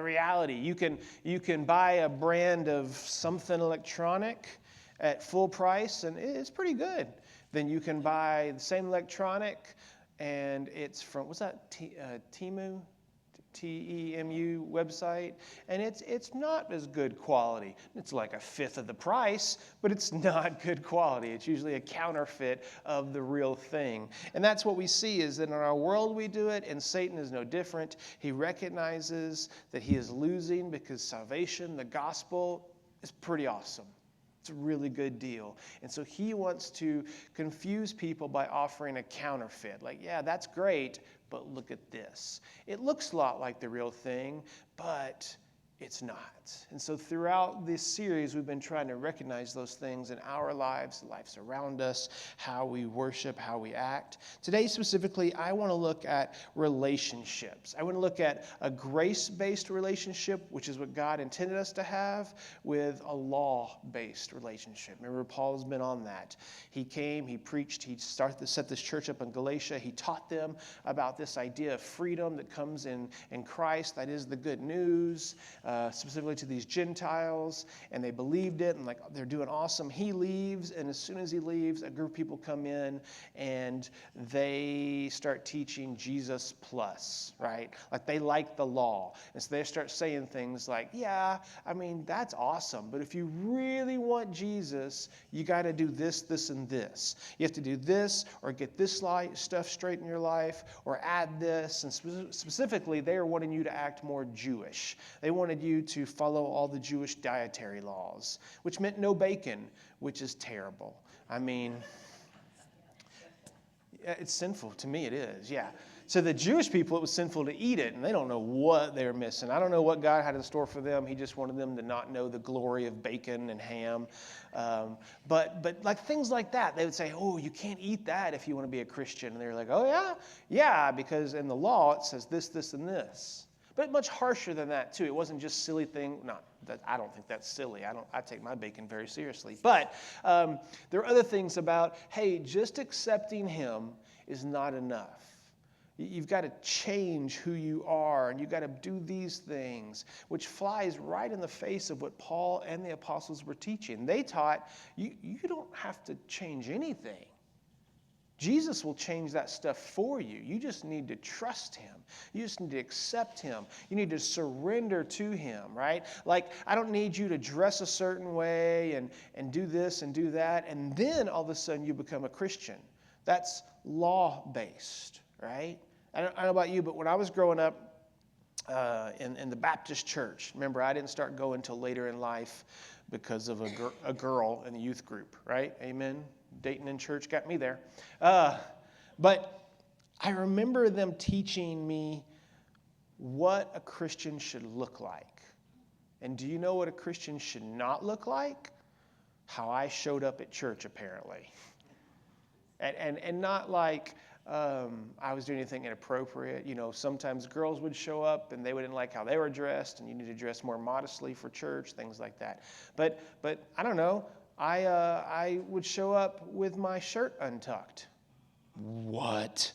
reality. You can buy a brand of something electronic at full price, and it's pretty good. Then you can buy the same electronic, and it's from, what's that, Temu? T-E-M-U website, and it's not as good quality. It's like a fifth of the price, but it's not good quality. It's usually a counterfeit of the real thing. And that's what we see, is that in our world we do it, and Satan is no different. He recognizes that he is losing because salvation, the gospel, is pretty awesome. It's a really good deal. And so he wants to confuse people by offering a counterfeit. Like, yeah, that's great, but look at this. It looks a lot like the real thing, but it's not. And so throughout this series, we've been trying to recognize those things in our lives, the lives around us, how we worship, how we act. Today, specifically, I want to look at relationships. I want to look at a grace-based relationship, which is what God intended us to have, with a law-based relationship. Remember, Paul's been on that. He came, he preached, he started to set this church up in Galatia. He taught them about this idea of freedom that comes in Christ. That is the good news. Specifically to these Gentiles, and they believed it, and like they're doing awesome. He leaves, and as soon as he leaves, a group of people come in, and they start teaching Jesus plus, right? Like they like the law, and so they start saying things like, yeah, I mean, that's awesome, but if you really want Jesus, you got to do this, this, and this. You have to do this, or get this stuff straight in your life, or add this, and specifically, they are wanting you to act more Jewish. They wanted you to follow all the Jewish dietary laws, which meant no bacon, which is terrible. I mean, it's sinful. To me, it is, yeah. So the Jewish people, it was sinful to eat it, and they don't know what they were missing. I don't know what God had in store for them. He just wanted them to not know the glory of bacon and ham. But like things like that, they would say, oh, you can't eat that if you want to be a Christian. And they're like, oh, yeah? Yeah, because in the law, it says this, this, and this. But much harsher than that, too. It wasn't just silly thing. I don't think that's silly. I take my bacon very seriously. But there are other things about, hey, just accepting him is not enough. You've got to change who you are, and you've got to do these things, which flies right in the face of what Paul and the apostles were teaching. They taught you don't have to change anything. Jesus will change that stuff for you. You just need to trust him. You just need to accept him. You need to surrender to him, right? Like, I don't need you to dress a certain way and do this and do that, and then all of a sudden you become a Christian. That's law-based, right? I don't know about you, but when I was growing up in the Baptist church, remember, I didn't start going until later in life because of a girl in the youth group, right? Amen? Dating in church got me there. But I remember them teaching me what a Christian should look like. And do you know what a Christian should not look like? How I showed up at church, apparently. And not like I was doing anything inappropriate. You know, sometimes girls would show up and they wouldn't like how they were dressed, and you need to dress more modestly for church, things like that. But I don't know. I would show up with my shirt untucked. What?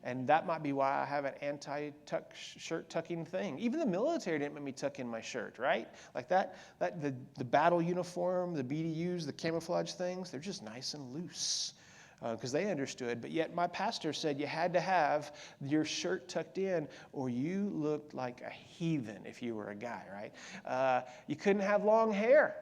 And that might be why I have an anti-tuck shirt tucking thing. Even the military didn't make me tuck in my shirt, right? Like that the battle uniform, the BDUs, the camouflage things, they're just nice and loose because they understood. But yet my pastor said you had to have your shirt tucked in or you looked like a heathen if you were a guy, right? You couldn't have long hair.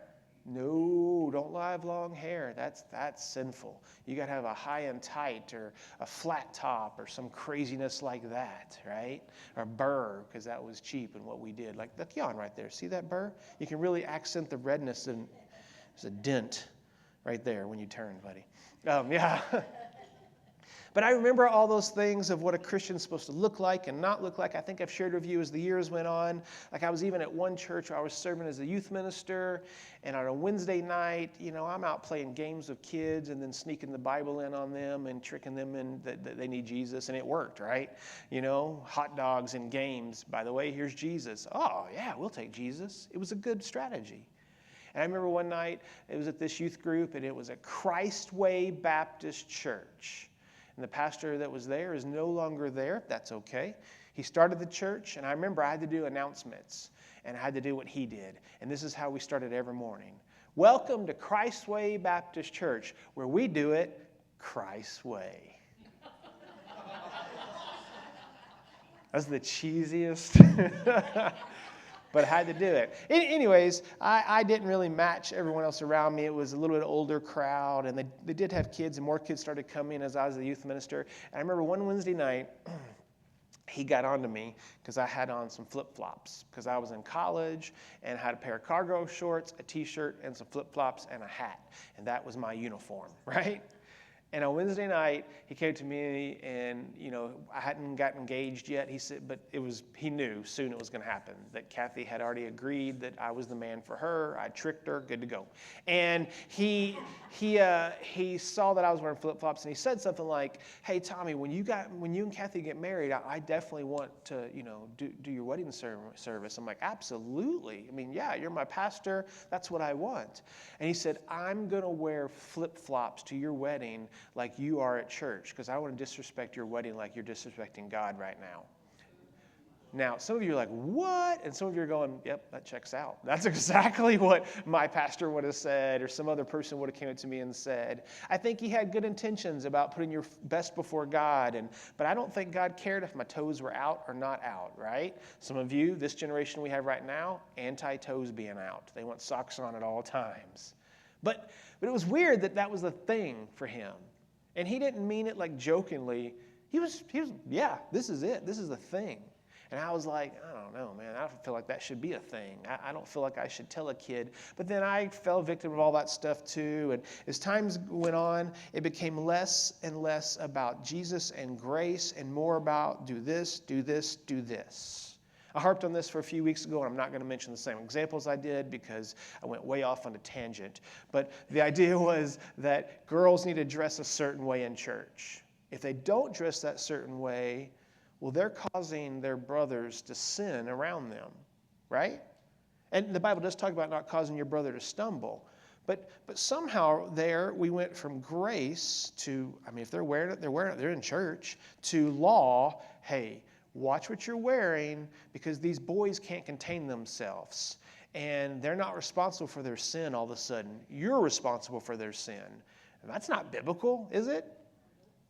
No, don't have long hair. That's sinful. You got to have a high and tight or a flat top or some craziness like that, right? Or a burr, because that was cheap and what we did. Like the Keon right there. See that burr? You can really accent the redness, and there's a dent right there when you turn, buddy. Yeah. But I remember all those things of what a Christian's supposed to look like and not look like. I think I've shared with you as the years went on. Like I was even at one church where I was serving as a youth minister, and on a Wednesday night, you know, I'm out playing games with kids and then sneaking the Bible in on them and tricking them in that they need Jesus, and it worked, right? You know, hot dogs and games. By the way, here's Jesus. Oh, yeah, we'll take Jesus. It was a good strategy. And I remember one night, it was at this youth group, and it was a Christ Way Baptist church. And the pastor that was there is no longer there. That's okay. He started the church, and I remember I had to do announcements, and I had to do what he did. And this is how we started every morning. Welcome to Christ's Way Baptist Church, where we do it Christ's way. That's the cheesiest, but I had to do it. Anyways, I didn't really match everyone else around me. It was a little bit older crowd, and they did have kids, and more kids started coming as I was the youth minister. And I remember one Wednesday night, he got on to me because I had on some flip-flops because I was in college and had a pair of cargo shorts, a T-shirt, and some flip-flops and a hat. And that was my uniform, right? And on Wednesday night, he came to me and, I hadn't gotten engaged yet. He said, but he knew soon it was going to happen, that Kathy had already agreed that I was the man for her. I tricked her, good to go. And he saw that I was wearing flip-flops, and he said something like, hey, Tommy, when you and Kathy get married, I definitely want to, do your wedding service. I'm like, absolutely. I mean, yeah, you're my pastor. That's what I want. And he said, I'm going to wear flip-flops to your wedding like you are at church, because I want to disrespect your wedding like you're disrespecting God right now. Now, some of you are like, what? And some of you are going, yep, that checks out. That's exactly what my pastor would have said, or some other person would have came up to me and said. I think he had good intentions about putting your best before God, but I don't think God cared if my toes were out or not out, right? Some of you, this generation we have right now, anti-toes being out. They want socks on at all times. But it was weird that was the thing for him. And he didn't mean it like jokingly. He was, yeah, this is it. This is the thing. And I was like, I don't know, man. I don't feel like that should be a thing. I don't feel like I should tell a kid. But then I fell victim of all that stuff too. And as times went on, it became less and less about Jesus and grace and more about do this, do this, do this. I harped on this for a few weeks ago, and I'm not going to mention the same examples I did because I went way off on a tangent. But the idea was that girls need to dress a certain way in church. If they don't dress that certain way, well, they're causing their brothers to sin around them, right? And the Bible does talk about not causing your brother to stumble. But somehow there we went from grace to, if they're wearing it, they're in church, to law. Hey, watch what you're wearing because these boys can't contain themselves. And they're not responsible for their sin all of a sudden. You're responsible for their sin. And that's not biblical, is it?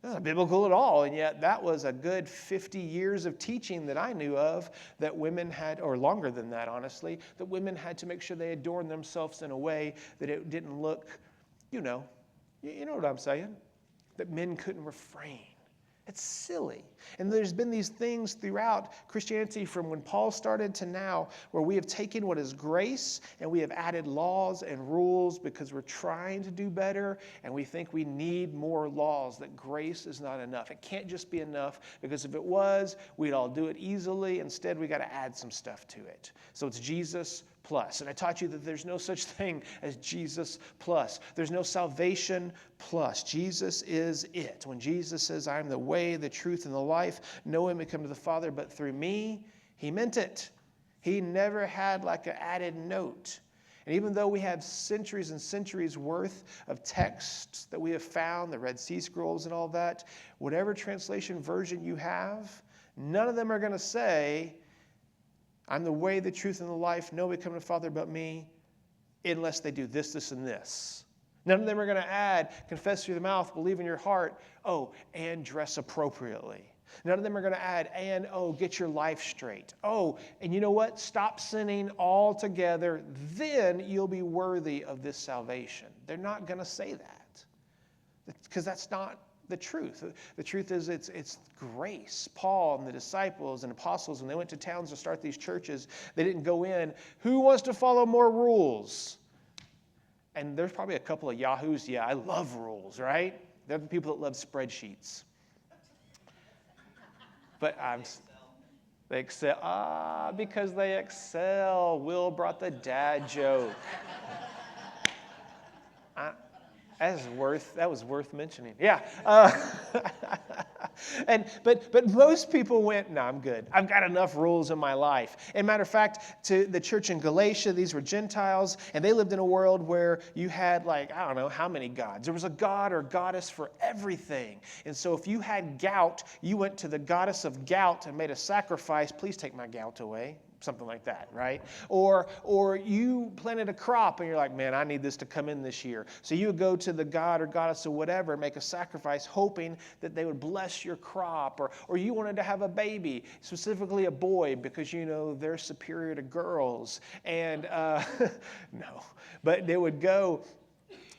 That's not biblical at all, and yet that was a good 50 years of teaching that I knew of that women had, or longer than that, honestly, that women had to make sure they adorned themselves in a way that it didn't look, you know what I'm saying, that men couldn't refrain. It's silly. And there's been these things throughout Christianity from when Paul started to now where we have taken what is grace and we have added laws and rules because we're trying to do better and we think we need more laws, that grace is not enough. It can't just be enough because if it was, we'd all do it easily. Instead, we got to add some stuff to it. So it's Jesus plus. And I taught you that there's no such thing as Jesus plus. There's no salvation plus. Jesus is it. When Jesus says, I am the way, the truth, and the life, no one may come to the Father but through me, he meant it. He never had like an added note. And even though we have centuries and centuries worth of texts that we have found, the Red Sea Scrolls and all that, whatever translation version you have, none of them are going to say, I'm the way, the truth, and the life. Nobody come to the Father but me unless they do this, this, and this. None of them are going to add, confess through the mouth, believe in your heart, and dress appropriately. None of them are going to add, and get your life straight. And you know what? Stop sinning altogether. Then you'll be worthy of this salvation. They're not going to say that because that's not the truth. The truth is it's grace. Paul and the disciples and apostles, when they went to towns to start these churches, they didn't go in, who wants to follow more rules? And there's probably a couple of yahoos, I love rules, right? They're the people that love spreadsheets. But they excel. Because they excel. Will brought the dad joke. That was worth mentioning. Yeah. But most people went, no, I'm good. I've got enough rules in my life. And matter of fact, to the church in Galatia, these were Gentiles, and they lived in a world where you had I don't know how many gods. There was a god or goddess for everything. And so if you had gout, you went to the goddess of gout and made a sacrifice. Please take my gout away. Something like that, right? Or you planted a crop and you're like, man, I need this to come in this year. So you would go to the god or goddess or whatever and make a sacrifice hoping that they would bless your crop. Or you wanted to have a baby, specifically a boy, because they're superior to girls. And no, but they would go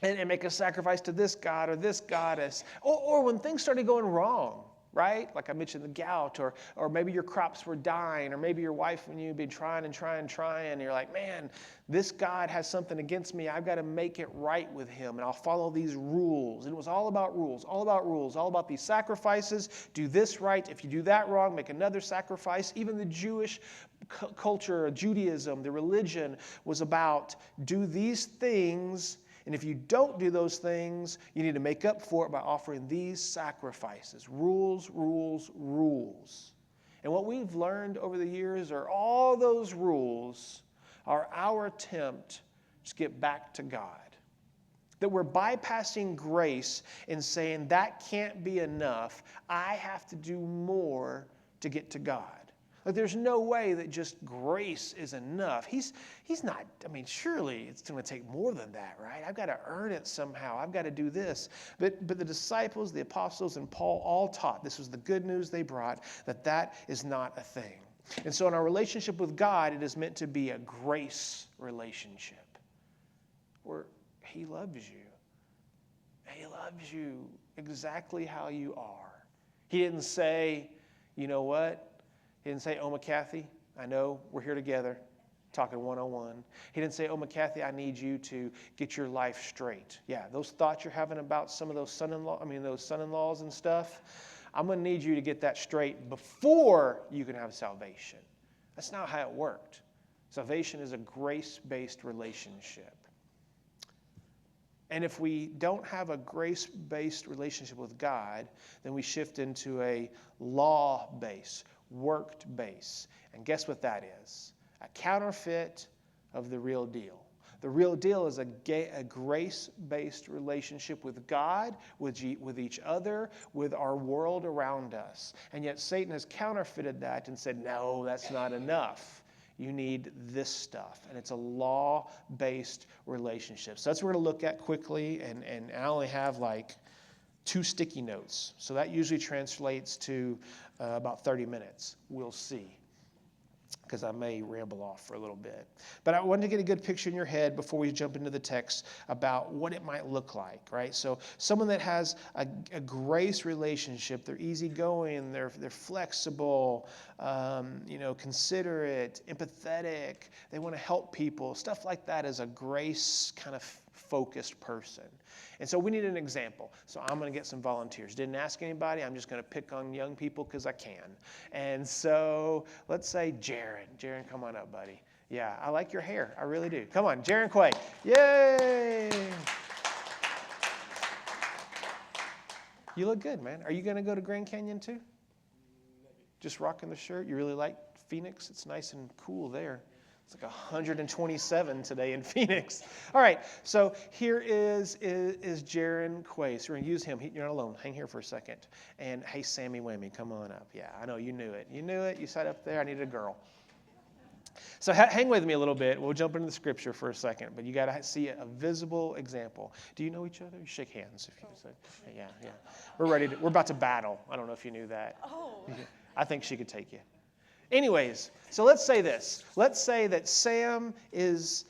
and make a sacrifice to this god or this goddess. Or when things started going wrong, right? Like I mentioned, the gout, or maybe your crops were dying, or maybe your wife and you have been trying, and you're like, man, this God has something against me. I've got to make it right with him, and I'll follow these rules. And it was all about rules, all about these sacrifices. Do this right. If you do that wrong, make another sacrifice. Even the Jewish culture, Judaism, the religion was about do these things. And if you don't do those things, you need to make up for it by offering these sacrifices. Rules, rules, rules. And what we've learned over the years are all those rules are our attempt to get back to God. That we're bypassing grace and saying that can't be enough. I have to do more to get to God. There's no way that just grace is enough. He's not, surely it's going to take more than that, right? I've got to earn it somehow. I've got to do this. But the disciples, the apostles, and Paul all taught, this was the good news they brought, that is not a thing. And so in our relationship with God, it is meant to be a grace relationship where he loves you. He loves you exactly how you are. He didn't say, you know what? He didn't say, oh, McCathy, I know we're here together talking one-on-one. He didn't say, oh, McCathy, I need you to get your life straight. Yeah, those thoughts you're having about some of those son-in-laws and stuff, I'm going to need you to get that straight before you can have salvation. That's not how it worked. Salvation is a grace-based relationship. And if we don't have a grace-based relationship with God, then we shift into a law-based, worked base. And guess what that is? A counterfeit of the real deal. The real deal is a grace-based relationship with God, with each other, with our world around us. And yet Satan has counterfeited that and said, no, that's not enough. You need this stuff. And it's a law-based relationship. So that's what we're going to look at quickly. And I only have 2 sticky notes. So that usually translates to about 30 minutes. We'll see, because I may ramble off for a little bit. But I wanted to get a good picture in your head before we jump into the text about what it might look like, right? So someone that has a grace relationship, they're easygoing, they're flexible, considerate, empathetic, they want to help people, stuff like that is a grace kind of focused person. And so we need an example. So I'm going to get some volunteers. Didn't ask anybody. I'm just going to pick on young people because I can. And so let's say Jaron. Jaron, come on up, buddy. Yeah, I like your hair. I really do. Come on, Jaron Quay. Yay! You look good, man. Are you going to go to Grand Canyon too? Just rocking the shirt? You really like Phoenix? It's nice and cool there. It's like 127 today in Phoenix. All right, so here is Jaron Quay. So we're going to use him. You're not alone. Hang here for a second. And hey, Sammy Whammy, come on up. Yeah, I know you knew it. You knew it. You sat up there. I needed a girl. So hang with me a little bit. We'll jump into the scripture for a second, but you got to see a visible example. Do you know each other? You shake hands if you say. Yeah. We're about to battle. I don't know if you knew that. Oh. I think she could take you. Anyways, so let's say this. Let's say that Sam is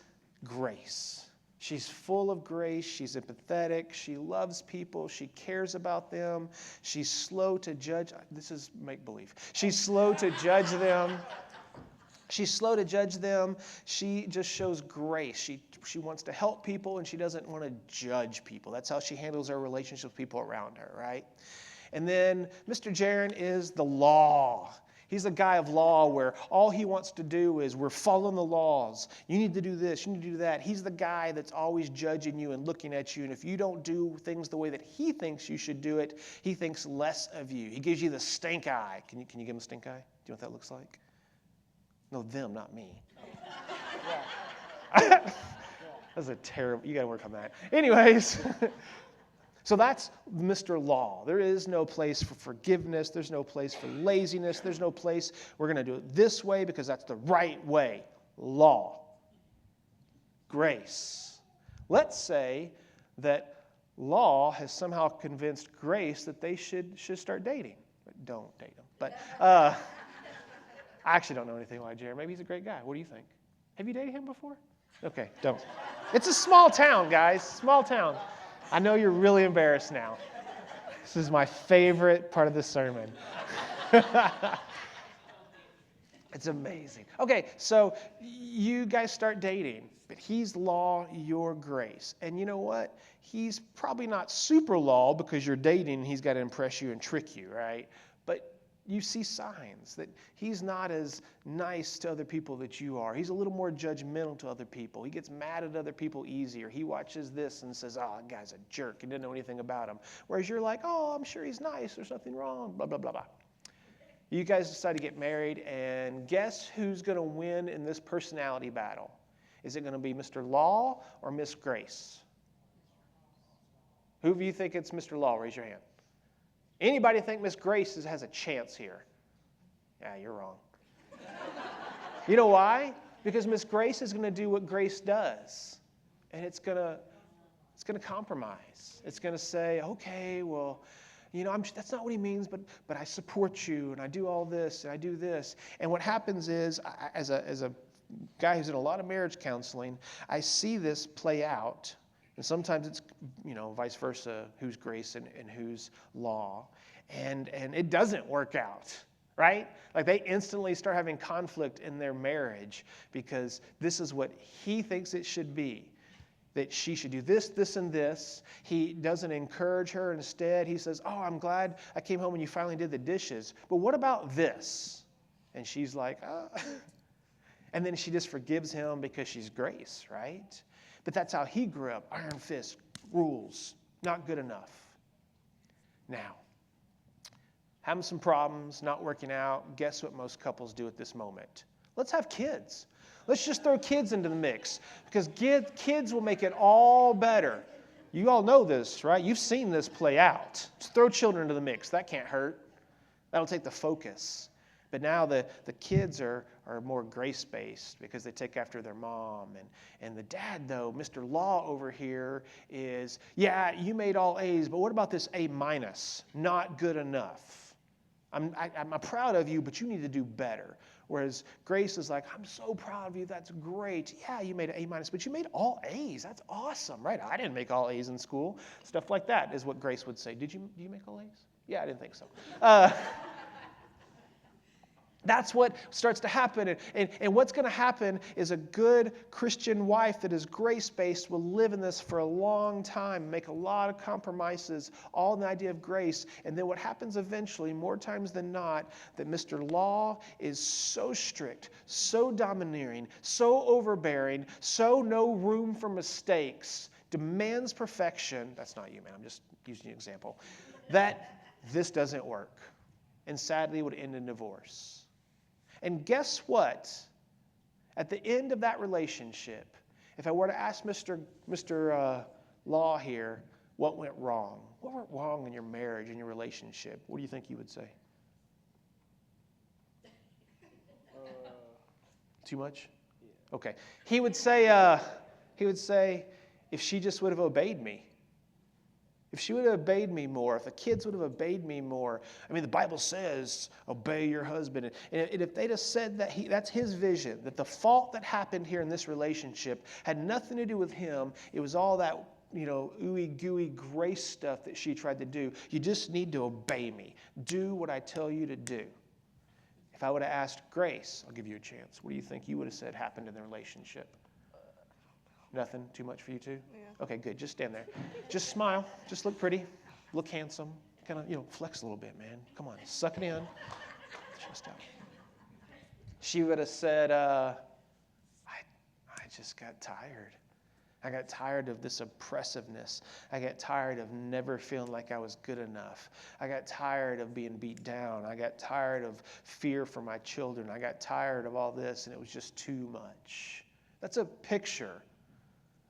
grace. She's full of grace. She's empathetic. She loves people. She cares about them. She's slow to judge. This is make-believe. She's slow to judge them. She's slow to judge them. She just shows grace. She wants to help people, and she doesn't want to judge people. That's how she handles her relationships with people around her, right? And then Mr. Jaron is the law. He's a guy of law where all he wants to do is we're following the laws. You need to do this, you need to do that. He's the guy that's always judging you and looking at you. And if you don't do things the way that he thinks you should do it, he thinks less of you. He gives you the stink eye. Can you give him a stink eye? Do you know what that looks like? No, them, not me. That's a terrible, you got to work on that. Anyways. So that's Mr. Law. There is no place for forgiveness. There's no place for laziness. There's no place we're going to do it this way because that's the right way. Law. Grace. Let's say that law has somehow convinced Grace that they should start dating. But don't date them. But I actually don't know anything about Jared. Maybe he's a great guy. What do you think? Have you dated him before? Okay, don't. It's a small town, guys. Small town. I know you're really embarrassed now. This is my favorite part of the sermon. It's amazing. Okay, so you guys start dating, but he's law, you're grace. And you know what? He's probably not super law because you're dating and he's got to impress you and trick you, right? But you see signs that he's not as nice to other people that you are. He's a little more judgmental to other people. He gets mad at other people easier. He watches this and says, oh, that guy's a jerk. He didn't know anything about him. Whereas you're like, oh, I'm sure he's nice. There's nothing wrong, blah, blah, blah, blah. You guys decide to get married, and guess who's going to win in this personality battle? Is it going to be Mr. Law or Miss Grace? Who of you think it's Mr. Law? Raise your hand. Anybody think Miss Grace has a chance here? Yeah, you're wrong. You know why? Because Miss Grace is going to do what Grace does. And it's going to compromise. It's going to say, okay, well, you know, that's not what he means, but I support you, and I do all this, and I do this. And what happens is, as a guy who's in a lot of marriage counseling, I see this play out. And sometimes it's, you know, vice versa, who's grace and who's law. And it doesn't work out, right? Like they instantly start having conflict in their marriage because this is what he thinks it should be. That she should do this, this, and this. He doesn't encourage her. Instead, he says, oh, I'm glad I came home when you finally did the dishes. But what about this? And she's like, oh. And then she just forgives him because she's grace, right? But that's how he grew up. Iron fist, rules, not good enough. Now, having some problems, not working out. Guess what most couples do at this moment? Let's have kids. Let's just throw kids into the mix because kids will make it all better. You all know this, right? You've seen this play out. Just throw children into the mix. That can't hurt. That'll take the focus. But now the kids are more grace-based because they take after their mom. And the dad, though, Mr. Law over here is, yeah, you made all A's, but what about this A-? Not good enough. I'm proud of you, but you need to do better. Whereas Grace is like, I'm so proud of you. That's great. Yeah, you made an A-, but you made all A's. That's awesome, right? I didn't make all A's in school. Stuff like that is what Grace would say. Do you make all A's? Yeah, I didn't think so. That's what starts to happen. And what's going to happen is a good Christian wife that is grace-based will live in this for a long time, make a lot of compromises, all in the idea of grace. And then what happens eventually, more times than not, that Mr. Law is so strict, so domineering, so overbearing, so no room for mistakes, demands perfection. That's not you, man. I'm just using an example. That this doesn't work. And sadly, it would end in divorce. And guess what? At the end of that relationship, if I were to ask Mr. Law here, what went wrong? What went wrong in your marriage, in your relationship? What do you think he would say? Too much? Okay. He would say, if she just would have obeyed me. If she would have obeyed me more, if the kids would have obeyed me more. I mean, the Bible says, obey your husband. And if they'd have said that, that's his vision, that the fault that happened here in this relationship had nothing to do with him. It was all that, ooey gooey grace stuff that she tried to do. You just need to obey me. Do what I tell you to do. If I would have asked Grace, I'll give you a chance. What do you think you would have said happened in the relationship? Nothing? Too much for you too? Yeah. Okay, good. Just stand there. Just smile. Just look pretty. Look handsome. Kind of, flex a little bit, man. Come on. Suck it in. Just out. She would have said, I just got tired. I got tired of this oppressiveness. I got tired of never feeling like I was good enough. I got tired of being beat down. I got tired of fear for my children. I got tired of all this, and it was just too much. That's a picture,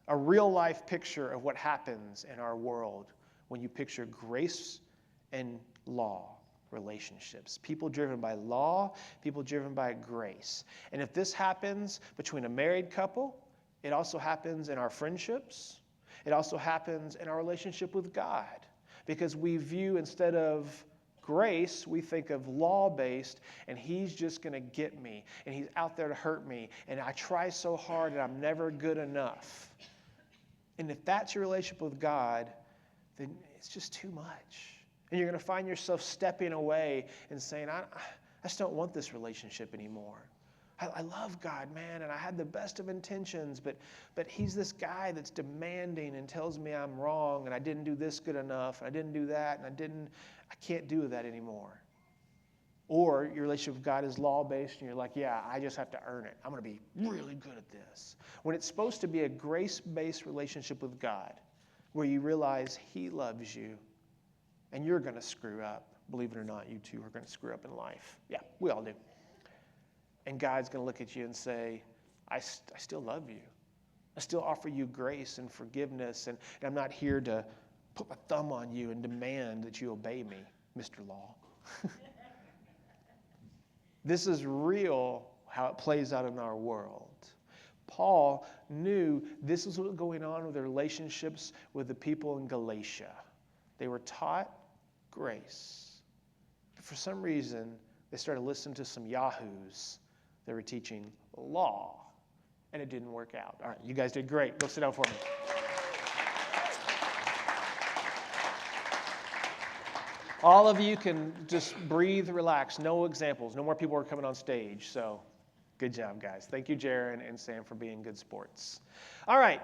a real life picture of what happens in our world when you picture grace and law relationships. People driven by law, people driven by grace. And if this happens between a married couple, it also happens in our friendships. It also happens in our relationship with God. Because we view, instead of grace, we think of law-based, and he's just going to get me, and he's out there to hurt me, and I try so hard, and I'm never good enough. And if that's your relationship with God, then it's just too much. And you're going to find yourself stepping away and saying, I just don't want this relationship anymore. I love God, man, and I had the best of intentions, but he's this guy that's demanding and tells me I'm wrong, and I didn't do this good enough, and I didn't do that, and I can't do that anymore. Or your relationship with God is law-based, and you're like, yeah, I just have to earn it. I'm going to be really good at this. When it's supposed to be a grace-based relationship with God, where you realize he loves you, and you're going to screw up. Believe it or not, you too are going to screw up in life. Yeah, we all do. And God's going to look at you and say, I still love you. I still offer you grace and forgiveness, and I'm not here to put my thumb on you and demand that you obey me, Mr. Law. This is real, how it plays out in our world. Paul knew this was what was going on with the relationships with the people in Galatia. They were taught grace. But for some reason, they started listening to some yahoos. They were teaching law, and it didn't work out. All right, you guys did great. Go sit down for me. All of you can just breathe, relax. No examples. No more people are coming on stage. So good job, guys. Thank you, Jaron and Sam, for being good sports. All right.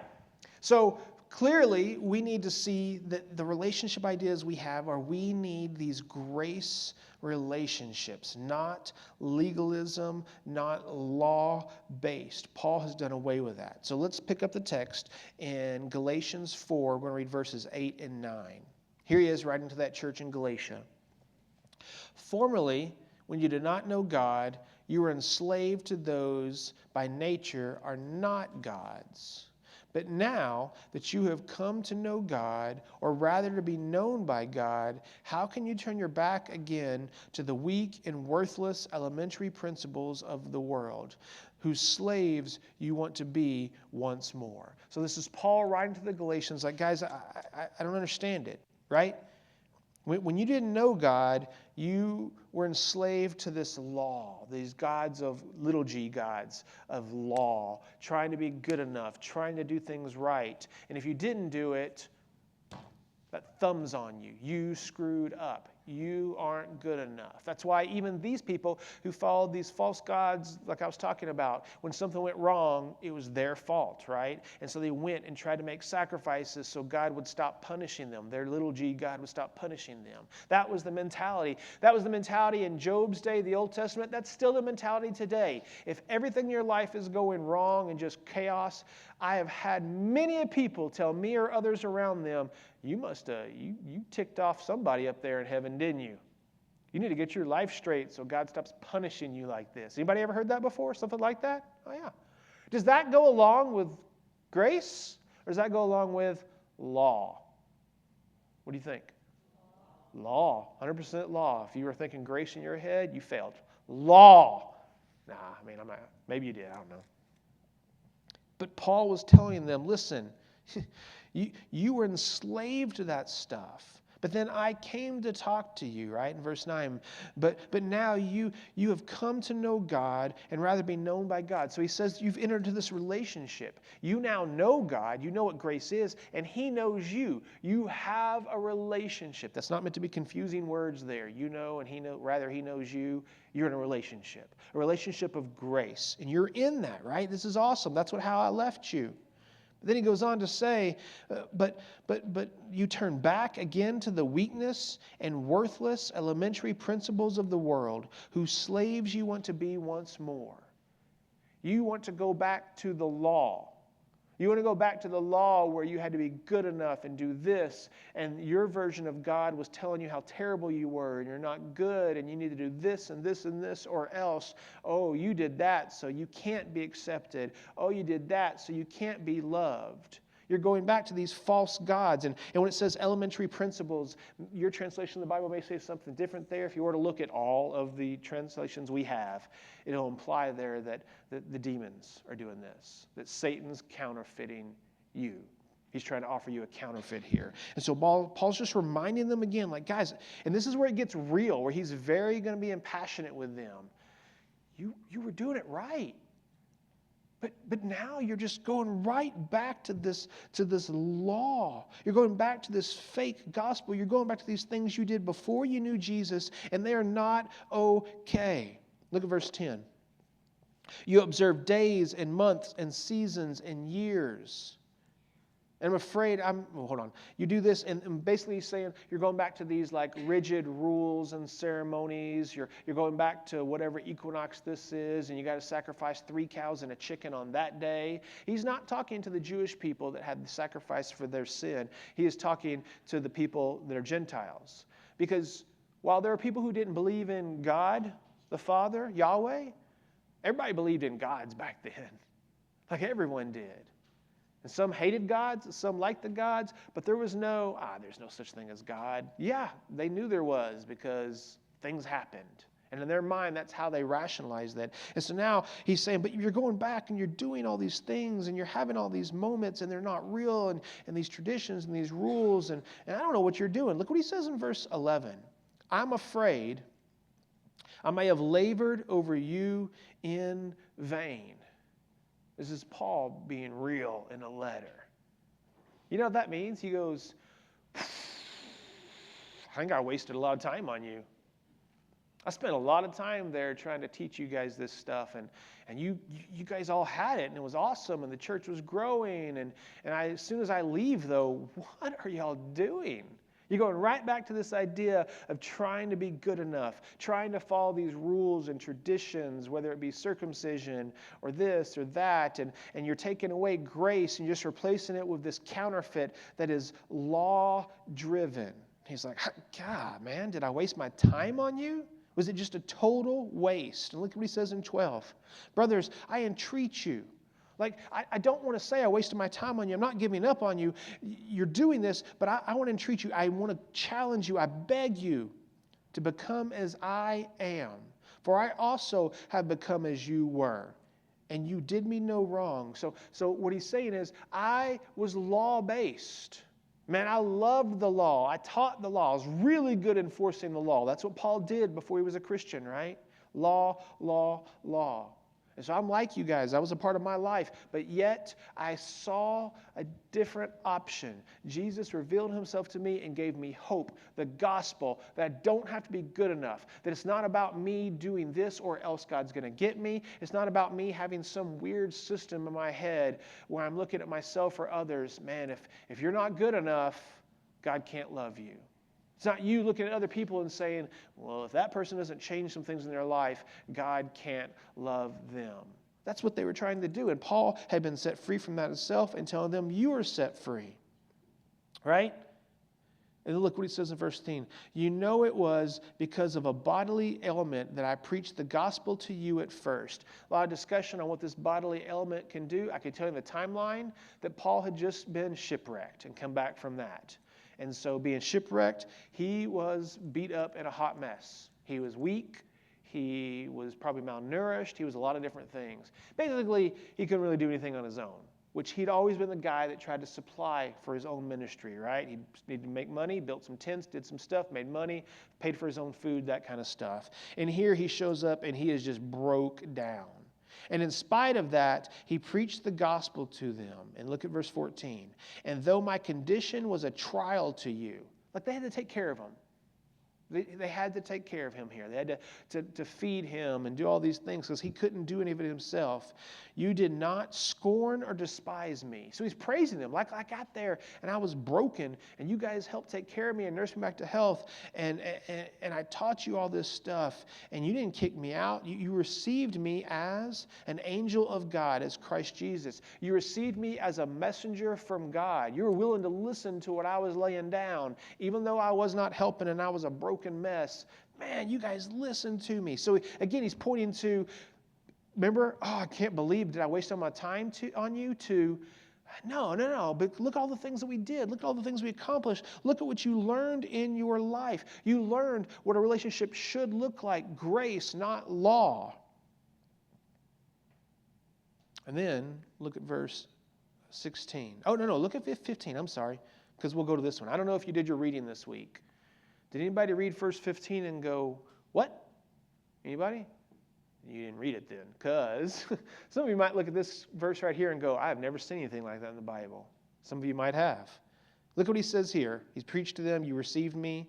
So clearly, we need to see that the relationship ideas we have are we need these grace relationships, not legalism, not law-based. Paul has done away with that. So let's pick up the text in Galatians 4. We're going to read verses 8 and 9. Here he is writing to that church in Galatia. Formerly, when you did not know God, you were enslaved to those by nature are not God's. But now that you have come to know God, or rather to be known by God, how can you turn your back again to the weak and worthless elementary principles of the world, whose slaves you want to be once more? So this is Paul writing to the Galatians like, guys, I don't understand it, right? When you didn't know God, you were enslaved to this law, these gods of little g gods of law, trying to be good enough, trying to do things right. And if you didn't do it, that thumb's on you. You screwed up. You aren't good enough. That's why even these people who followed these false gods, like I was talking about, when something went wrong, it was their fault, right? And so they went and tried to make sacrifices so God would stop punishing them. Their little g God would stop punishing them. That was the mentality. That was the mentality in Job's day, the Old Testament. That's still the mentality today. If everything in your life is going wrong and just chaos, I have had many people tell me or others around them, you must you ticked off somebody up there in heaven, didn't you? You need to get your life straight so God stops punishing you like this. Anybody ever heard that before? Something like that? Oh, yeah. Does that go along with grace, or does that go along with law? What do you think? Law. 100% law. If you were thinking grace in your head, you failed. Law. Nah, I mean, I'm not. Maybe you did. I don't know. But Paul was telling them, listen, you were enslaved to that stuff. But then I came to talk to you, right? In verse 9. But now you have come to know God and rather be known by God. So he says you've entered into this relationship. You now know God. You know what grace is. And he knows you. You have a relationship. That's not meant to be confusing words there. You know and he knows you. You're in a relationship. A relationship of grace. And you're in that, right? This is awesome. That's how I left you. Then he goes on to say, but you turn back again to the weakness and worthless elementary principles of the world, whose slaves you want to be once more. You want to go back to the law. You want to go back to the law where you had to be good enough and do this, and your version of God was telling you how terrible you were, and you're not good, and you need to do this and this and this, or else, oh, you did that, so you can't be accepted. Oh, you did that, so you can't be loved. You're going back to these false gods. And when it says elementary principles, your translation of the Bible may say something different there. If you were to look at all of the translations we have, it'll imply there that the demons are doing this, that Satan's counterfeiting you. He's trying to offer you a counterfeit here. And so Paul's just reminding them again, like, guys, and this is where it gets real, where he's very going to be impassionate with them. You were doing it right. But now you're just going right back to this law. You're going back to this fake gospel. You're going back to these things you did before you knew Jesus, and they are not okay. Look at verse 10. You observe days and months and seasons and years. And I'm afraid hold on. You do this, and basically he's saying you're going back to these like rigid rules and ceremonies. You're going back to whatever equinox this is, and you got to sacrifice 3 cows and a chicken on that day. He's not talking to the Jewish people that had the sacrifice for their sin. He is talking to the people that are Gentiles. Because while there are people who didn't believe in God, the Father, Yahweh, everybody believed in gods back then. Like everyone did. And some hated gods, some liked the gods, but there was there's no such thing as God. Yeah, they knew there was because things happened. And in their mind, that's how they rationalized that. And so now he's saying, but you're going back and you're doing all these things and you're having all these moments and they're not real and these traditions and these rules and I don't know what you're doing. Look what he says in verse 11. I'm afraid I may have labored over you in vain. This is Paul being real in a letter. You know what that means? He goes, I think I wasted a lot of time on you. I spent a lot of time there trying to teach you guys this stuff, and you guys all had it, and it was awesome, and the church was growing. And as soon as I leave, though, what are y'all doing? You're going right back to this idea of trying to be good enough, trying to follow these rules and traditions, whether it be circumcision or this or that, and you're taking away grace and you're just replacing it with this counterfeit that is law-driven. He's like, God, man, did I waste my time on you? Was it just a total waste? And look what he says in 12. Brothers, I entreat you. Like, I don't want to say I wasted my time on you. I'm not giving up on you. You're doing this, but I want to entreat you. I want to challenge you. I beg you to become as I am. For I also have become as you were. And you did me no wrong. So what he's saying is, I was law-based. Man, I loved the law. I taught the law. I was really good at enforcing the law. That's what Paul did before he was a Christian, right? Law, law, law. And so I'm like you guys. That was a part of my life. But yet I saw a different option. Jesus revealed himself to me and gave me hope, the gospel, that I don't have to be good enough, that it's not about me doing this or else God's going to get me. It's not about me having some weird system in my head where I'm looking at myself or others. Man, if you're not good enough, God can't love you. It's not you looking at other people and saying, well, if that person doesn't change some things in their life, God can't love them. That's what they were trying to do. And Paul had been set free from that himself and telling them, you are set free. Right? And look what he says in verse 10. You know it was because of a bodily ailment that I preached the gospel to you at first. A lot of discussion on what this bodily ailment can do. I can tell you the timeline that Paul had just been shipwrecked and come back from that. And so being shipwrecked, he was beat up in a hot mess. He was weak. He was probably malnourished. He was a lot of different things. Basically, he couldn't really do anything on his own, which he'd always been the guy that tried to supply for his own ministry, right? He needed to make money, built some tents, did some stuff, made money, paid for his own food, that kind of stuff. And here he shows up and he is just broke down. And in spite of that, he preached the gospel to them. And look at verse 14. And though my condition was a trial to you, like they had to take care of him. They had to take care of him here. They had to feed him and do all these things because he couldn't do any of it himself. You did not scorn or despise me. So he's praising them. Like I got there and I was broken and you guys helped take care of me and nurse me back to health. And I taught you all this stuff and you didn't kick me out. You received me as an angel of God, as Christ Jesus. You received me as a messenger from God. You were willing to listen to what I was laying down, even though I was not helping and I was a broken mess. Man, you guys listen to me. So again, he's pointing to, remember, I can't believe, did I waste all my time on you? To, no. But look at all the things that we did. Look at all the things we accomplished. Look at what you learned in your life. You learned what a relationship should look like. Grace, not law. And then look at verse 16. Oh, no, look at 15. I'm sorry, because we'll go to this one. I don't know if you did your reading this week. Did anybody read verse 15 and go, what? Anybody? You didn't read it then, because some of you might look at this verse right here and go, I have never seen anything like that in the Bible. Some of you might have. Look what he says here. He's preached to them, you received me.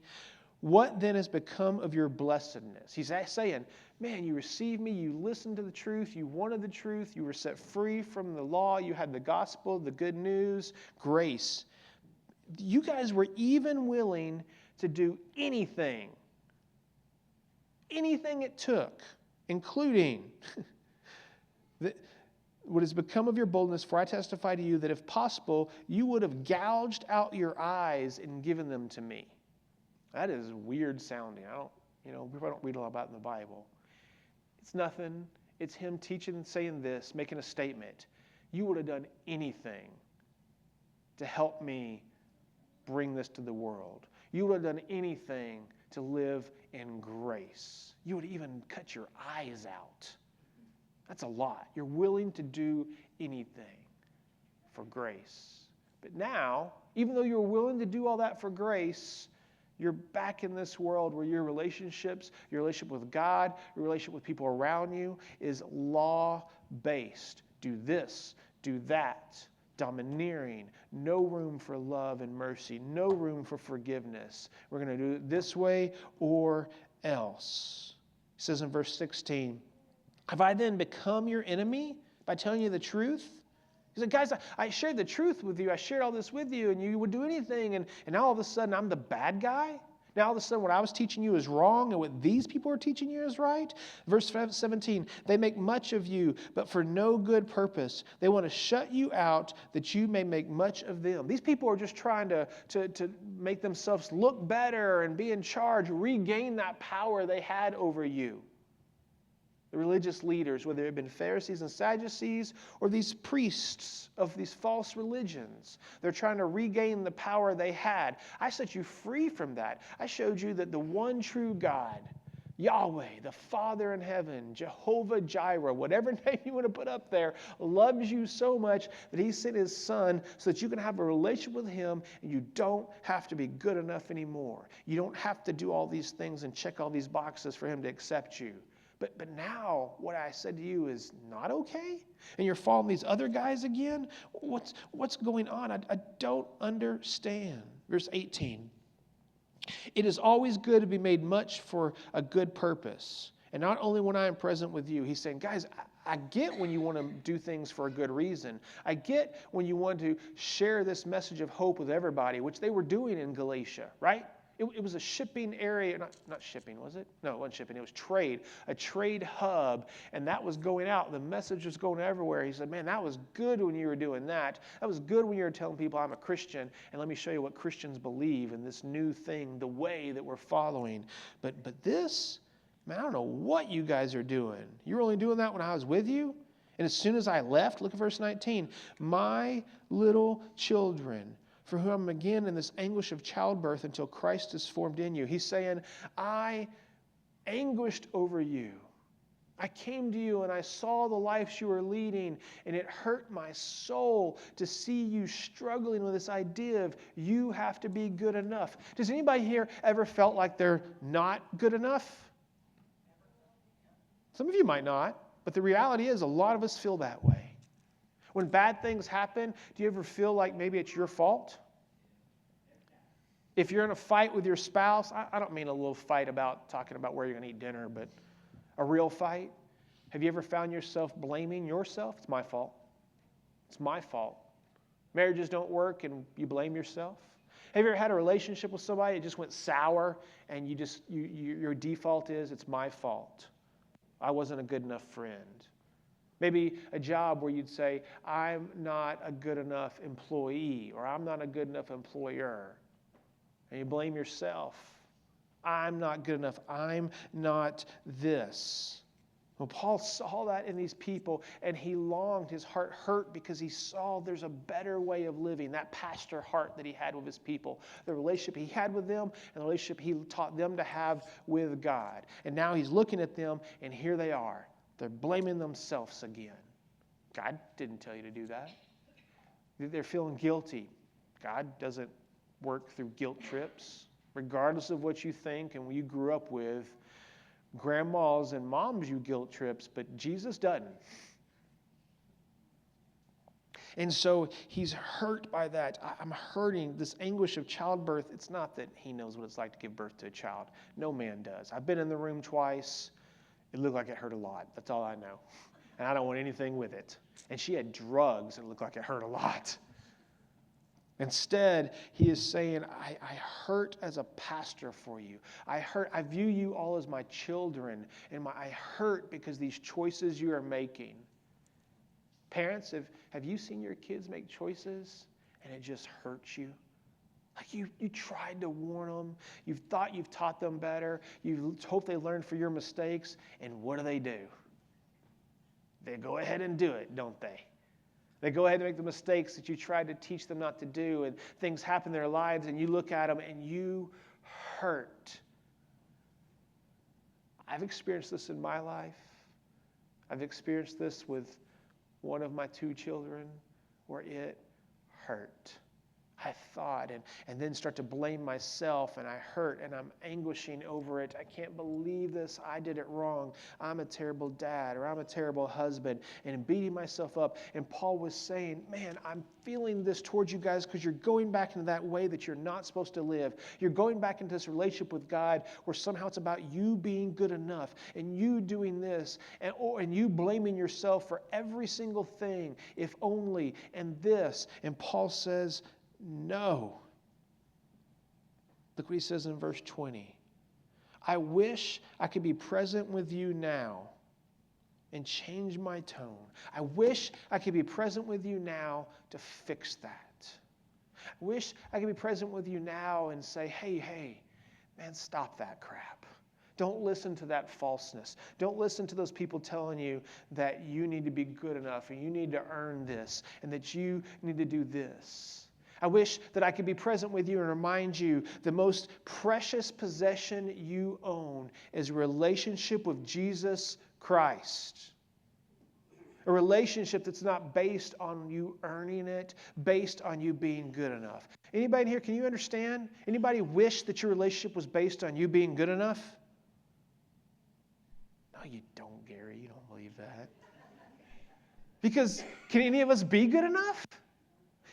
What then has become of your blessedness? He's saying, man, you received me, you listened to the truth, you wanted the truth, you were set free from the law, you had the gospel, the good news, grace. You guys were even willing to do anything it took, including what has become of your boldness, for I testify to you that if possible, you would have gouged out your eyes and given them to me. That is weird sounding. We don't read a lot about it in the Bible. It's nothing. It's him teaching and saying this, making a statement. You would have done anything to help me bring this to the world. You would have done anything to live in grace. You would even cut your eyes out. That's a lot. You're willing to do anything for grace. But now, even though you're willing to do all that for grace, you're back in this world where your relationships, your relationship with God, your relationship with people around you is law-based. Do this, do that. Domineering, no room for love and mercy, no room for forgiveness. We're going to do it this way or else. It says in verse 16, have I then become your enemy by telling you the truth? He said, guys, I shared the truth with you. I shared all this with you, and you would do anything, and now all of a sudden I'm the bad guy? Now all of a sudden what I was teaching you is wrong, and what these people are teaching you is right? Verse 17, they make much of you, but for no good purpose. They want to shut you out that you may make much of them. These people are just trying to make themselves look better and be in charge, regain that power they had over you. The religious leaders, whether it had been Pharisees and Sadducees or these priests of these false religions, they're trying to regain the power they had. I set you free from that. I showed you that the one true God, Yahweh, the Father in heaven, Jehovah Jireh, whatever name you want to put up there, loves you so much that he sent his son so that you can have a relationship with him and you don't have to be good enough anymore. You don't have to do all these things and check all these boxes for him to accept you. But now what I said to you is not okay? And you're following these other guys again? What's going on? I don't understand. Verse 18. It is always good to be made much for a good purpose. And not only when I am present with you. He's saying, guys, I get when you want to do things for a good reason. I get when you want to share this message of hope with everybody, which they were doing in Galatia, right? It was a shipping area, not shipping, was it? No, it wasn't shipping. It was trade, a trade hub, and that was going out. The message was going everywhere. He said, man, that was good when you were doing that. That was good when you were telling people I'm a Christian, and let me show you what Christians believe in this new thing, the way that we're following. But this, man, I don't know what you guys are doing. You were only doing that when I was with you? And as soon as I left, look at verse 19, my little children, for whom I'm again in this anguish of childbirth until Christ is formed in you. He's saying, I anguished over you. I came to you and I saw the lives you were leading, and it hurt my soul to see you struggling with this idea of you have to be good enough. Does anybody here ever felt like they're not good enough? Some of you might not, but the reality is a lot of us feel that way. When bad things happen, do you ever feel like maybe it's your fault? If you're in a fight with your spouse, I don't mean a little fight about talking about where you're going to eat dinner, but a real fight. Have you ever found yourself blaming yourself? It's my fault. It's my fault. Marriages don't work and you blame yourself. Have you ever had a relationship with somebody that just went sour and your default is, it's my fault. I wasn't a good enough friend. Maybe a job where you'd say, I'm not a good enough employee, or I'm not a good enough employer. And you blame yourself. I'm not good enough. I'm not this. Well, Paul saw that in these people, and he longed. His heart hurt because he saw there's a better way of living. That pastor heart that he had with his people, the relationship he had with them, and the relationship he taught them to have with God. And now he's looking at them, and here they are. They're blaming themselves again. God didn't tell you to do that. They're feeling guilty. God doesn't work through guilt trips. Regardless of what you think and what you grew up with, grandmas and moms you guilt trips, but Jesus doesn't. And so he's hurt by that. I'm hurting. This anguish of childbirth, it's not that he knows what it's like to give birth to a child. No man does. I've been in the room twice. It looked like it hurt a lot. That's all I know. And I don't want anything with it. And she had drugs and it looked like it hurt a lot. Instead, he is saying, I hurt as a pastor for you. I view you all as my children, and I hurt because these choices you are making. Parents, have you seen your kids make choices and it just hurts you? Like you tried to warn them. You've thought you've taught them better. You hope they learn from your mistakes. And what do? They go ahead and do it, don't they? They go ahead and make the mistakes that you tried to teach them not to do, and things happen in their lives, and you look at them and you hurt. I've experienced this in my life. I've experienced this with one of my 2 children where it hurt. I thought, and then start to blame myself, and I hurt, and I'm anguishing over it. I can't believe this. I did it wrong. I'm a terrible dad, or I'm a terrible husband, and beating myself up. And Paul was saying, man, I'm feeling this towards you guys because you're going back into that way that you're not supposed to live. You're going back into this relationship with God where somehow it's about you being good enough, and you doing this, and you blaming yourself for every single thing, if only, and this. And Paul says, no. Look what he says in verse 20. I wish I could be present with you now and change my tone. I wish I could be present with you now to fix that. I wish I could be present with you now and say, hey, man, stop that crap. Don't listen to that falseness. Don't listen to those people telling you that you need to be good enough and you need to earn this and that you need to do this. I wish that I could be present with you and remind you the most precious possession you own is a relationship with Jesus Christ. A relationship that's not based on you earning it, based on you being good enough. Anybody here, can you understand? Anybody wish that your relationship was based on you being good enough? No, you don't, Gary. You don't believe that. Because can any of us be good enough?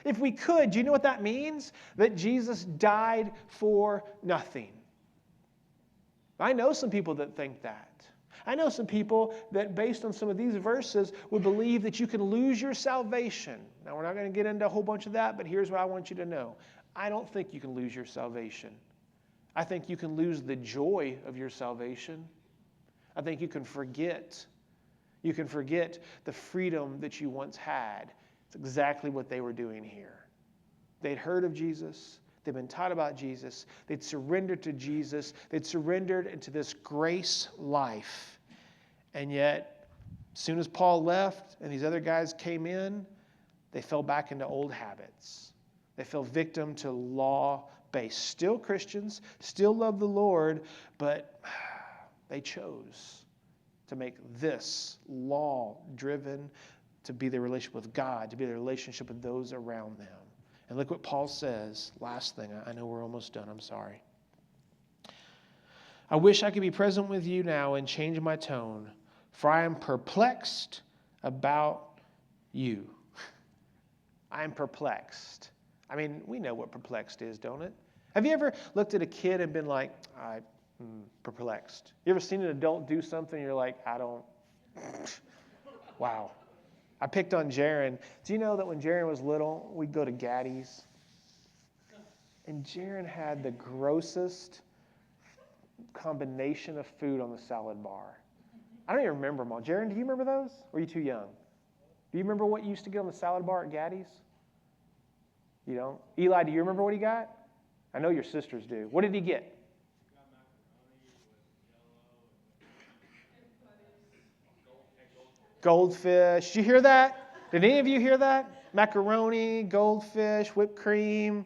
If we could, do you know what that means? That Jesus died for nothing. I know some people that think that. I know some people that, based on some of these verses, would believe that you can lose your salvation. Now, we're not going to get into a whole bunch of that, but here's what I want you to know. I don't think you can lose your salvation. I think you can lose the joy of your salvation. I think you can forget. You can forget the freedom that you once had. It's exactly what they were doing here. They'd heard of Jesus. They'd been taught about Jesus. They'd surrendered to Jesus. They'd surrendered into this grace life. And yet, as soon as Paul left and these other guys came in, they fell back into old habits. They fell victim to law-based. Still Christians, still love the Lord, but they chose to make this law-driven to be their relationship with God, to be their relationship with those around them. And look what Paul says. Last thing. I know we're almost done. I'm sorry. I wish I could be present with you now and change my tone, for I am perplexed about you. I am perplexed. I mean, we know what perplexed is, don't it? Have you ever looked at a kid and been like, I'm perplexed? You ever seen an adult do something and you're like, wow. I picked on Jaron. Do you know that when Jaron was little, we'd go to Gaddy's? And Jaron had the grossest combination of food on the salad bar. I don't even remember them all. Jaron, do you remember those? Or are you too young? Do you remember what you used to get on the salad bar at Gaddy's? You don't? Eli, do you remember what he got? I know your sisters do. What did he get? Goldfish. Did you hear that? Did any of you hear that? Macaroni, goldfish, whipped cream.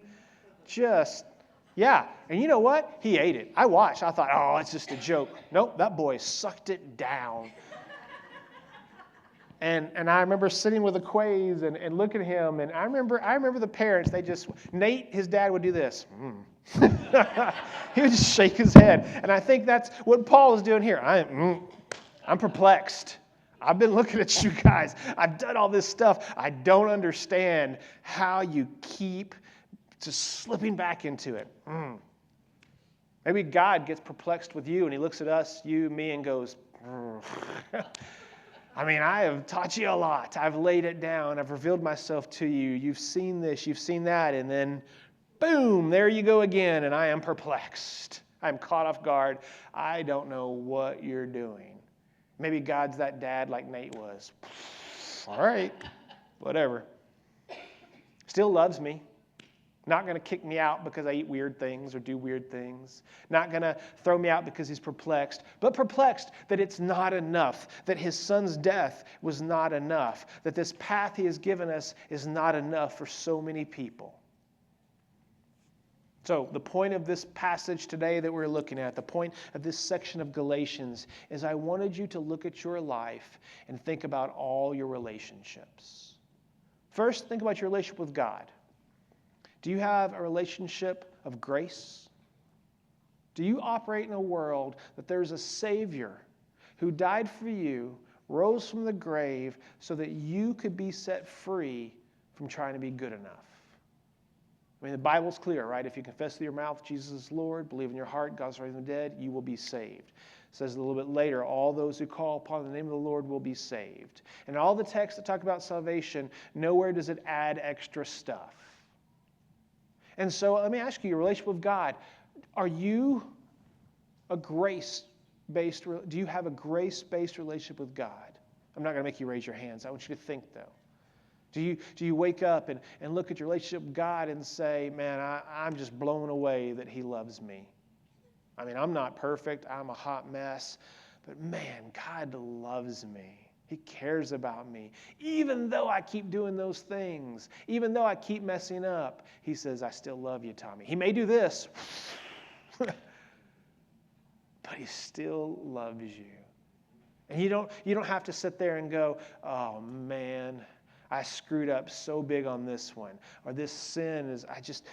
Yeah. And you know what? He ate it. I watched. I thought, oh, it's just a joke. Nope, that boy sucked it down. And I remember sitting with the Quays and looking at him, and I remember the parents, Nate, his dad, would do this. He would just shake his head. And I think that's what Paul is doing here. I'm perplexed. I've been looking at you guys. I've done all this stuff. I don't understand how you keep just slipping back into it. Maybe God gets perplexed with you, and he looks at us, you, me, and goes, I mean, I have taught you a lot. I've laid it down. I've revealed myself to you. You've seen this. You've seen that. And then, boom, there you go again. And I am perplexed. I'm caught off guard. I don't know what you're doing. Maybe God's that dad like Nate was. All right, whatever. Still loves me. Not going to kick me out because I eat weird things or do weird things. Not going to throw me out because he's perplexed. But perplexed that it's not enough. That his son's death was not enough. That this path he has given us is not enough for so many people. So the point of this passage today that we're looking at, the point of this section of Galatians, is I wanted you to look at your life and think about all your relationships. First, think about your relationship with God. Do you have a relationship of grace? Do you operate in a world that there's a Savior who died for you, rose from the grave, so that you could be set free from trying to be good enough? I mean, the Bible's clear, right? If you confess with your mouth Jesus is Lord, believe in your heart God's raised from the dead, you will be saved. It says a little bit later, all those who call upon the name of the Lord will be saved. And all the texts that talk about salvation, nowhere does it add extra stuff. And so let me ask you, your relationship with God, are you a grace-based, do you have a grace-based relationship with God? I'm not going to make you raise your hands. I want you to think, though. Do you wake up and look at your relationship with God and say, man, I'm just blown away that he loves me? I mean, I'm not perfect. I'm a hot mess. But man, God loves me. He cares about me. Even though I keep doing those things, even though I keep messing up, he says, I still love you, Tommy. He may do this, but he still loves you. And you don't have to sit there and go, oh man, I screwed up so big on this one. Or this sin is,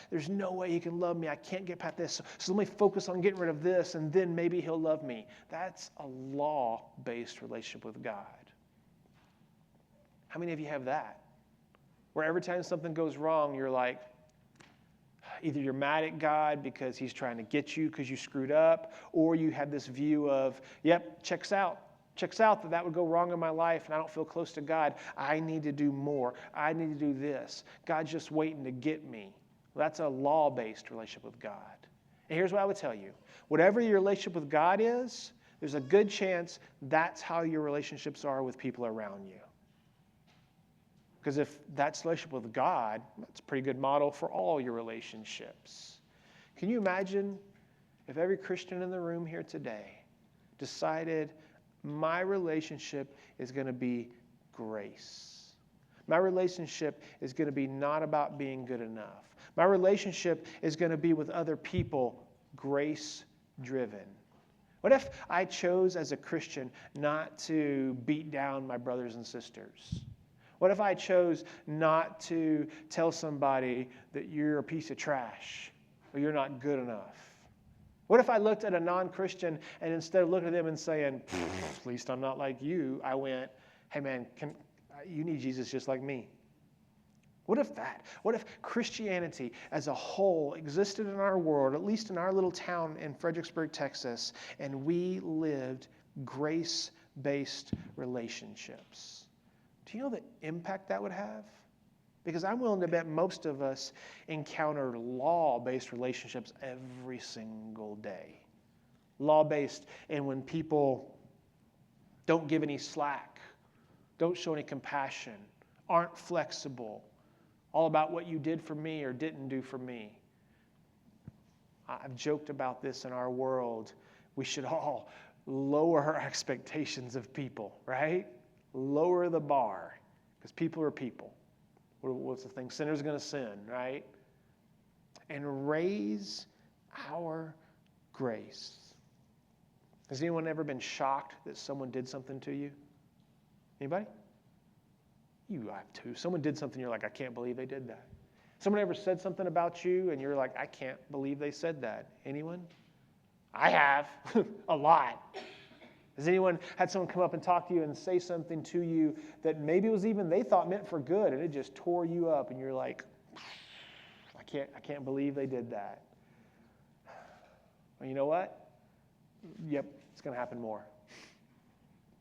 there's no way he can love me. I can't get past this. So let me focus on getting rid of this, and then maybe he'll love me. That's a law-based relationship with God. How many of you have that? Where every time something goes wrong, you're like, either you're mad at God because he's trying to get you because you screwed up, or you have this view of, yep, checks out that would go wrong in my life and I don't feel close to God. I need to do more. I need to do this. God's just waiting to get me. Well, that's a law-based relationship with God. And here's what I would tell you. Whatever your relationship with God is, there's a good chance that's how your relationships are with people around you. Because if that's relationship with God, that's a pretty good model for all your relationships. Can you imagine if every Christian in the room here today decided, my relationship is going to be grace. My relationship is going to be not about being good enough. My relationship is going to be with other people grace-driven. What if I chose as a Christian not to beat down my brothers and sisters? What if I chose not to tell somebody that you're a piece of trash or you're not good enough? What if I looked at a non-Christian and instead of looking at them and saying, at least I'm not like you, I went, hey man, you need Jesus just like me. What if Christianity as a whole existed in our world, at least in our little town in Fredericksburg, Texas, and we lived grace-based relationships? Do you know the impact that would have? Because I'm willing to bet most of us encounter law-based relationships every single day. Law-based, and when people don't give any slack, don't show any compassion, aren't flexible, all about what you did for me or didn't do for me. I've joked about this in our world. We should all lower our expectations of people, right? Lower the bar, because people are people. What's the thing? Sinners are going to sin, right? And raise our grace. Has anyone ever been shocked that someone did something to you? Anybody? You have too. Someone did something, you're like, I can't believe they did that. Someone ever said something about you, and you're like, I can't believe they said that. Anyone? I have. A lot. Has anyone had someone come up and talk to you and say something to you that maybe it was even they thought meant for good, and it just tore you up, and you're like, I can't believe they did that. Well, you know what? Yep, it's going to happen more.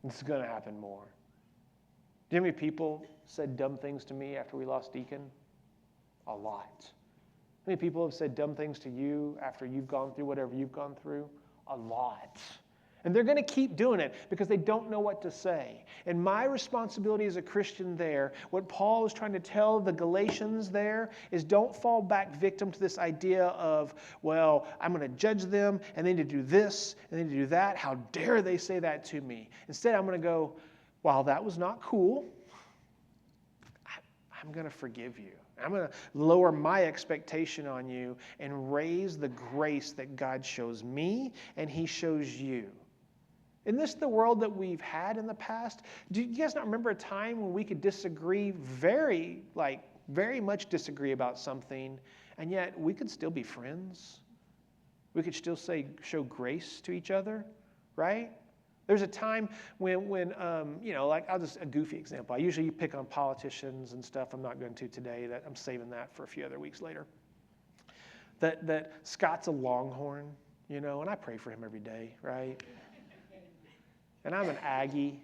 It's going to happen more. Do you know how many people said dumb things to me after we lost Deacon? A lot. How many people have said dumb things to you after you've gone through whatever you've gone through? A lot. And they're going to keep doing it because they don't know what to say. And my responsibility as a Christian there, what Paul is trying to tell the Galatians there, is don't fall back victim to this idea of, well, I'm going to judge them, and they need to do this, and they need to do that. How dare they say that to me? Instead, I'm going to go, while that was not cool, I'm going to forgive you. I'm going to lower my expectation on you and raise the grace that God shows me and he shows you. Isn't this the world that we've had in the past? Do you guys not remember a time when we could disagree very much disagree about something, and yet we could still be friends? We could still show grace to each other, right? There's a time when I'll just a goofy example. I usually pick on politicians and stuff. I'm not going to today. I'm saving that for a few other weeks later. That Scott's a Longhorn, and I pray for him every day, right? And I'm an Aggie.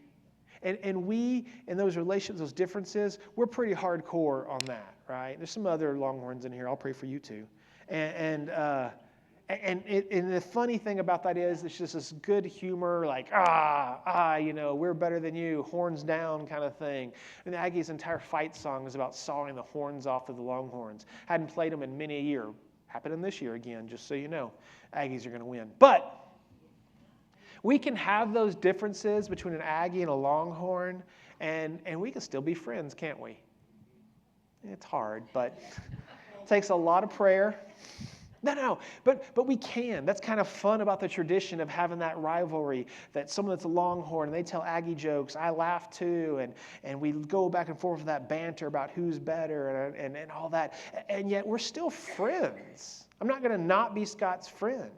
And we, in those relations, those differences, we're pretty hardcore on that, right? There's some other Longhorns in here. I'll pray for you too. And the funny thing about that is it's just this good humor, like, we're better than you, horns down kind of thing. And the Aggies' entire fight song is about sawing the horns off of the Longhorns. Hadn't played them in many a year. Happening this year again, just so you know. Aggies are going to win. But we can have those differences between an Aggie and a Longhorn, and we can still be friends, can't we? It's hard, but it takes a lot of prayer. No, but we can. That's kind of fun about the tradition of having that rivalry, that someone that's a Longhorn, and they tell Aggie jokes, I laugh too, and we go back and forth with that banter about who's better and all that, and yet we're still friends. I'm not going to not be Scott's friend.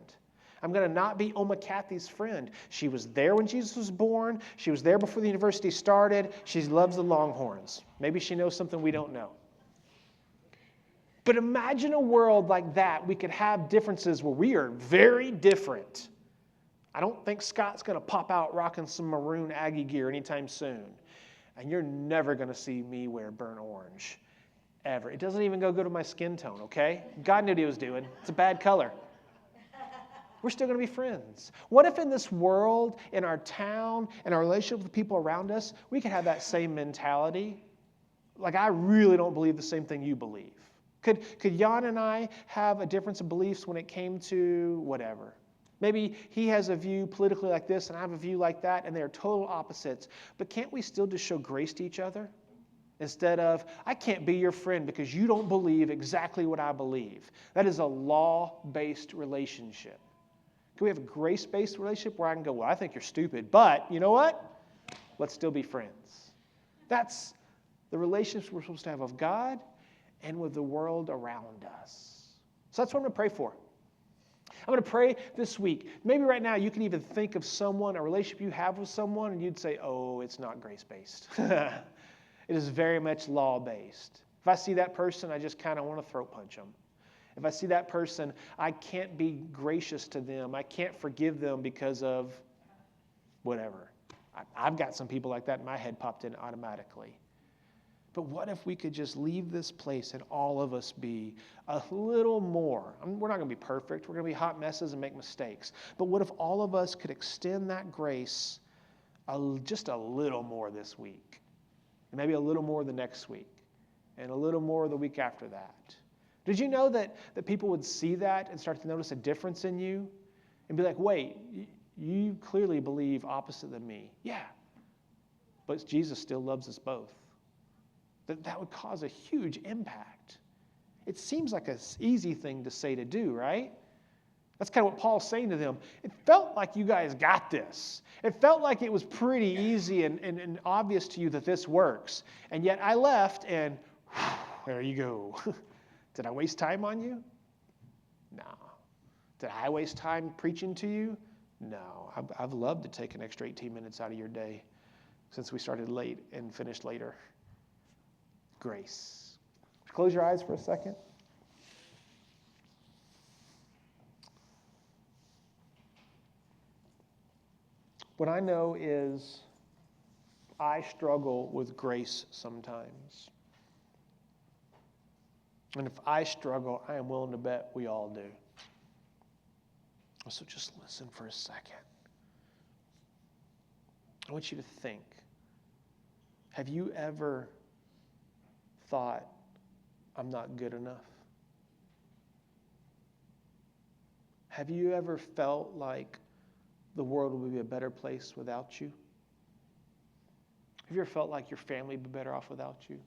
I'm going to not be Oma Kathy's friend. She was there when Jesus was born. She was there before the university started. She loves the Longhorns. Maybe she knows something we don't know. But imagine a world like that. We could have differences where we are very different. I don't think Scott's going to pop out rocking some maroon Aggie gear anytime soon. And you're never going to see me wear burnt orange. Ever. It doesn't even go good with my skin tone, okay? God knew what he was doing. It's a bad color. We're still going to be friends. What if in this world, in our town, in our relationship with the people around us, we could have that same mentality? Like, I really don't believe the same thing you believe. Could Jan and I have a difference of beliefs when it came to whatever? Maybe he has a view politically like this and I have a view like that, and they're total opposites. But can't we still just show grace to each other? Instead of, I can't be your friend because you don't believe exactly what I believe. That is a law-based relationship. Can we have a grace-based relationship where I can go, well, I think you're stupid, but you know what? Let's still be friends. That's the relationship we're supposed to have with God and with the world around us. So that's what I'm going to pray for. I'm going to pray this week. Maybe right now you can even think of someone, a relationship you have with someone, and you'd say, oh, it's not grace-based. It is very much law-based. If I see that person, I just kind of want to throat punch them. If I see that person, I can't be gracious to them. I can't forgive them because of whatever. I've got some people like that in my head popped in automatically. But what if we could just leave this place and all of us be a little more? We're not going to be perfect. We're going to be hot messes and make mistakes. But what if all of us could extend that grace just a little more this week? And maybe a little more the next week. And a little more the week after that. Did you know that people would see that and start to notice a difference in you? And be like, wait, you clearly believe opposite than me. Yeah. But Jesus still loves us both. That would cause a huge impact. It seems like an easy thing to say to do, right? That's kind of what Paul's saying to them. It felt like you guys got this. It felt like it was pretty easy and obvious to you that this works. And yet I left and there you go. Did I waste time on you? No. Did I waste time preaching to you? No. I've loved to take an extra 18 minutes out of your day since we started late and finished later. Grace. Close your eyes for a second. What I know is I struggle with grace sometimes. And if I struggle, I am willing to bet we all do. So just listen for a second. I want you to think. Have you ever thought, I'm not good enough? Have you ever felt like the world would be a better place without you? Have you ever felt like your family would be better off without you?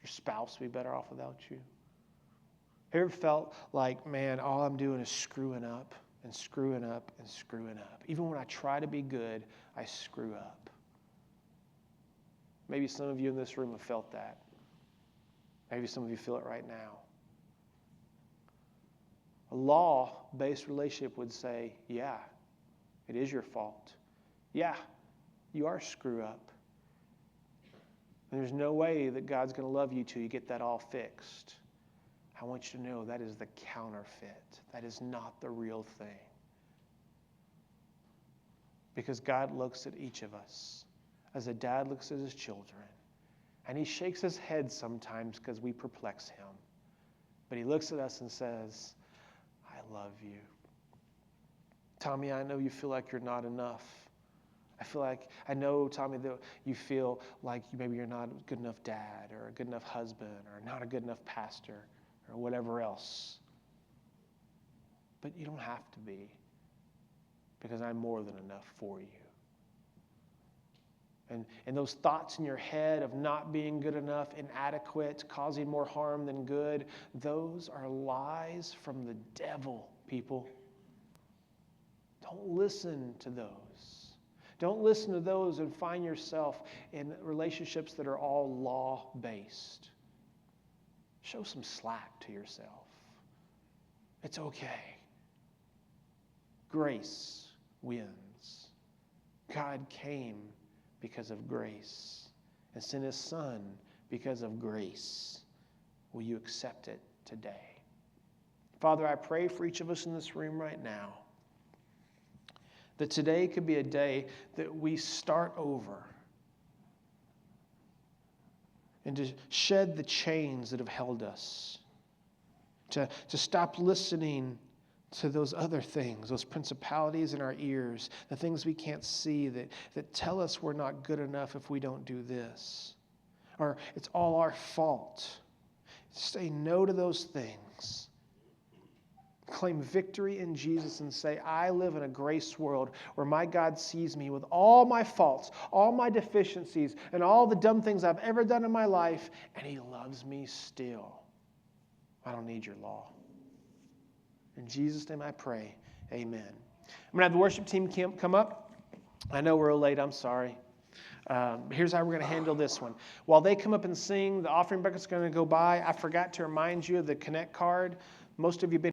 Your spouse would be better off without you? Have you ever felt like, man, all I'm doing is screwing up and screwing up and screwing up? Even when I try to be good, I screw up. Maybe some of you in this room have felt that. Maybe some of you feel it right now. A law-based relationship would say, yeah, it is your fault. Yeah, you are screw up. And there's no way that God's going to love you till you get that all fixed. I want you to know that is the counterfeit. That is not the real thing. Because God looks at each of us as a dad looks at his children. And he shakes his head sometimes because we perplex him. But he looks at us and says, I love you. Tommy, I know you feel like you're not enough. I know, Tommy, that you feel like maybe you're not a good enough dad or a good enough husband or not a good enough pastor or whatever else. But you don't have to be, because I'm more than enough for you. And those thoughts in your head of not being good enough, inadequate, causing more harm than good, those are lies from the devil, people. Don't listen to those. Don't listen to those and find yourself in relationships that are all law-based. Show some slack to yourself. It's okay. Grace wins. God came because of grace and sent his Son because of grace. Will you accept it today? Father, I pray for each of us in this room right now that today could be a day that we start over and to shed the chains that have held us, to stop listening to those other things, those principalities in our ears, the things we can't see that tell us we're not good enough if we don't do this, or it's all our fault. Say no to those things. Claim victory in Jesus and say, I live in a grace world where my God sees me with all my faults, all my deficiencies, and all the dumb things I've ever done in my life, and he loves me still. I don't need your law. In Jesus' name I pray, amen. I'm going to have the worship team come up. I know we're late, I'm sorry. Here's how we're going to handle this one. While they come up and sing, the offering bucket's going to go by. I forgot to remind you of the Connect card. Most of you have been